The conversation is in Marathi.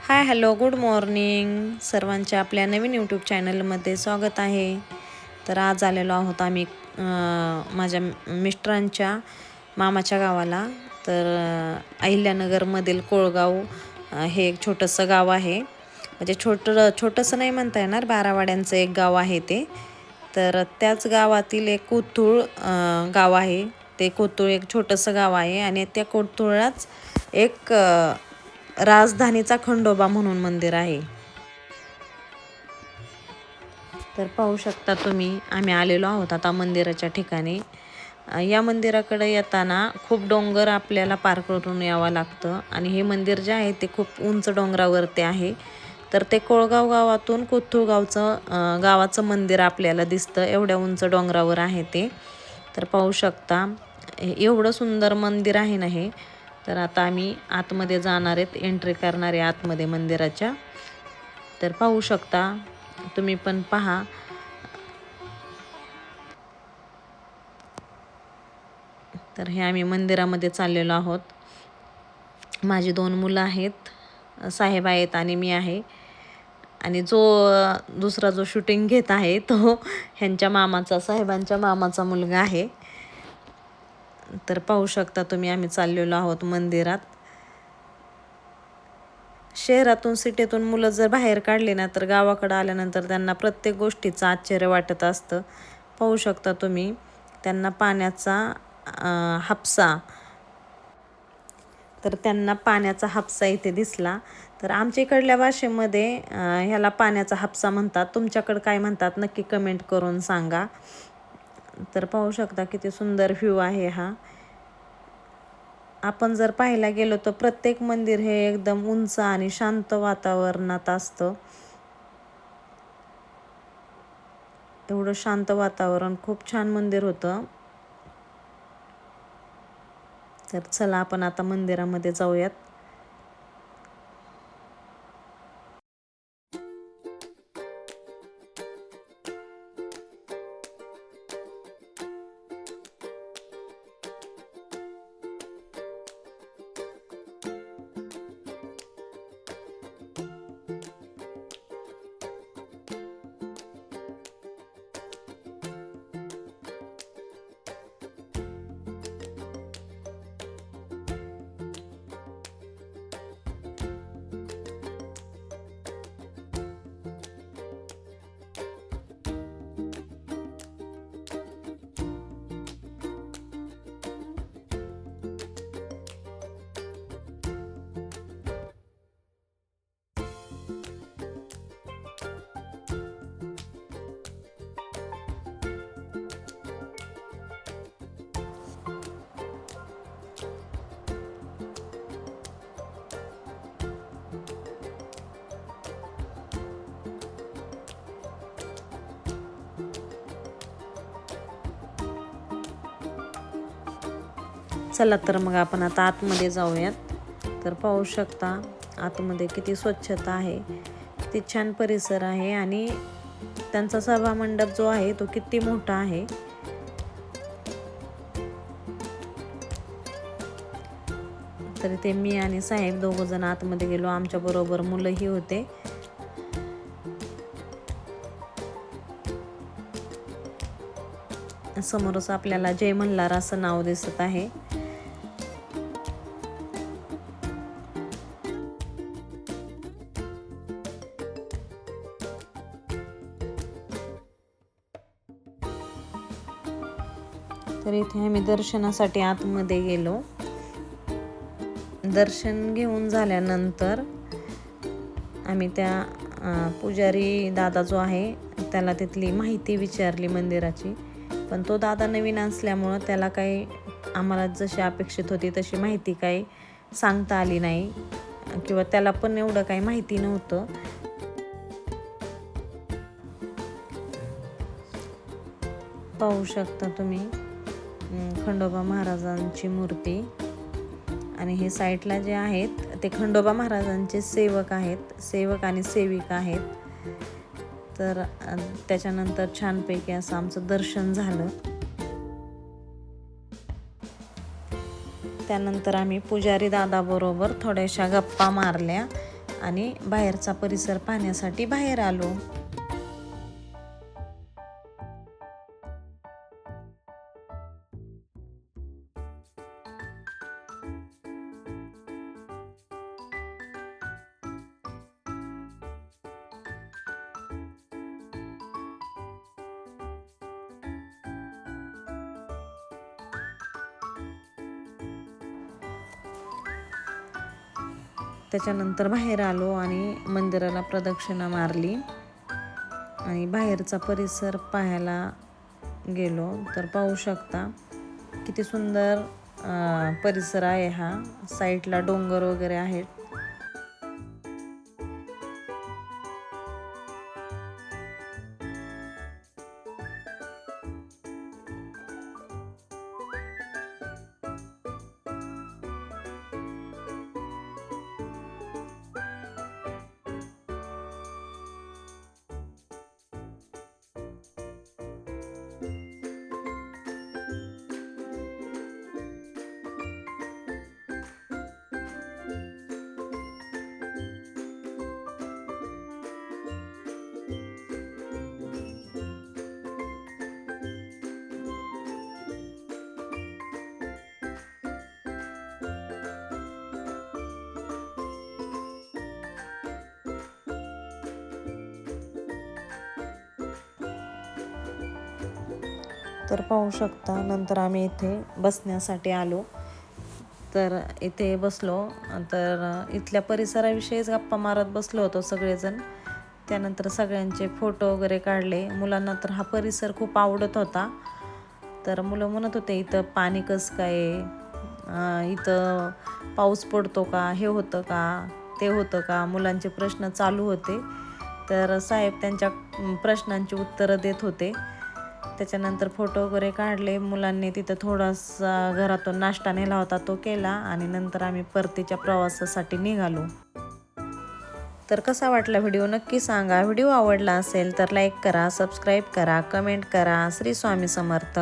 हाय हॅलो गुड मॉर्निंग सर्वांच्या आपल्या नवीन यूट्यूब चॅनलमध्ये स्वागत आहे. तर आज आलेलो आहोत आम्ही माझ्या मिस्टरांच्या मामाच्या गावाला. तर अहिल्यानगरमधील कोळगाव हे एक छोटंसं गाव आहे. म्हणजे छोटंसं नाही म्हणता येणार, 12 वाड्यांचं एक गाव आहे ते. तर त्याच गावातील एक कोथरूड गाव आहे. ते कोथरूड एक छोटंसं गाव आहे आणि त्या कोथरूडलाच एक राजधानीचा खंडोबा म्हणून मंदिर आहे. तर पाहू शकता तुम्ही, आम्ही आलेलो आहोत आता मंदिराच्या ठिकाणी. या मंदिराकडे येताना खूप डोंगर आपल्याला पार करून यावं लागतं आणि हे मंदिर जे आहे ते खूप उंच डोंगरावरती आहे. तर ते कोळगाव गावातून कोथरूड गावाचं मंदिर आपल्याला दिसतं, एवढ्या उंच डोंगरावर आहे ते. तर पाहू शकता एवढं सुंदर मंदिर आहे ना हे. तर आता आम्ही आतमध्ये जाणार आहेत, एंट्री करणार आहे आतमध्ये मंदिराच्या. तर पाहू शकता तुम्ही पण पहा. तर हे आम्ही मंदिरामध्ये चाललेलो आहोत. माझी 2 मुलं आहेत, साहेब आहेत आणि मी आहे. आणि दुसरा जो शूटिंग घेत आहे तो ह्यांच्या साहेबांच्या मामाचा मुलगा आहे. तर पाहू शकता तुम्ही, आम्ही चाललेलो आहोत मंदिरात. शहरातून सिटीतून मुलं जर बाहेर काढली ना, तर गावाकडं आल्यानंतर त्यांना प्रत्येक गोष्टीचं आश्चर्य वाटत असतं. पाहू शकता तुम्ही, त्यांना पाण्याचा हापसा इथे दिसला. तर आमच्या इकडल्या भाषेमध्ये ह्याला पाण्याचा हापसा म्हणतात. तुमच्याकडं काय म्हणतात नक्की कमेंट करून सांगा. तर पाहू शकता किती सुंदर व्ह्यू आहे हा. आपण जर पाहायला गेलो तर प्रत्येक मंदिर हे एकदम उंच आणि शांत वातावरणात असतं. एवढं शांत वातावरण, खूप छान मंदिर होतं. तर चला आपण आता मंदिरामध्ये जाऊयात. चला तर मग आपण आता आतमध्ये जाऊयात. तर पाहू शकता आतमध्ये किती स्वच्छता आहे, किती छान परिसर आहे आणि त्यांचा सभा मंडप जो आहे तो किती मोठा आहे. तर ते मी आणि साहेब 2 जण आतमध्ये गेलो, आमच्या बरोबर मुलंही होते. समोरच आपल्याला जय मल्हार असं नाव दिसत आहे. तर इथे आम्ही दर्शनासाठी आतमध्ये गेलो. दर्शन घेऊन झाल्यानंतर आम्ही त्या पुजारी दादा जो आहे त्याला तिथली माहिती विचारली मंदिराची. पण तो दादा नवीन असल्यामुळं त्याला काही आम्हाला जशी अपेक्षित होती तशी माहिती काही सांगता आली नाही, किंवा त्याला पण एवढं काही माहिती नव्हतं. पाहू शकता तुम्ही खंडोबा महाराजांची मूर्ती. आणि हे साईडला जे आहेत ते खंडोबा महाराजांचे सेवक आणि सेविका आहेत. तर त्याच्यानंतर छानपैकी असं आमचं दर्शन झालं. त्यानंतर आम्ही पुजारी दादाबरोबर थोड्याशा गप्पा मारल्या आणि बाहेरचा परिसर पाहण्यासाठी बाहेर आलो. त्याच्यानंतर बाहेर आलो आणि मंदिराला प्रदक्षिणा मारली आणि बाहेरचा परिसर पाहायला गेलो. तर पाहू शकता किती सुंदर परिसर आहे हा. साईडला डोंगर वगैरे आहेत. तर पाहू शकता नंतर आम्ही इथे बसण्यासाठी आलो. तर इथे बसलो. तर इथल्या परिसराविषयीच गप्पा मारत बसलो होतो सगळेजण. त्यानंतर सगळ्यांचे फोटो वगैरे काढले. मुलांना तर हा परिसर खूप आवडत होता. तर मुलं म्हणत होते इथं पाणी कसं काय, इथं पाऊस पडतो का, हे होतं का ते होतं का, मुलांचे प्रश्न चालू होते. तर साहेब त्यांच्या प्रश्नांची उत्तरं देत होते. त्याच्यानंतर फोटो वगैरे काढले. मुलांनी तिथं थोडासा घरातून नाश्ता नेला होता तो केला आणि नंतर आम्ही परतीच्या प्रवासासाठी निघालो. तर कसा वाटला व्हिडिओ नक्की सांगा. व्हिडिओ आवडला असेल तर लाईक करा, सबस्क्राईब करा, कमेंट करा. श्री स्वामी समर्थ.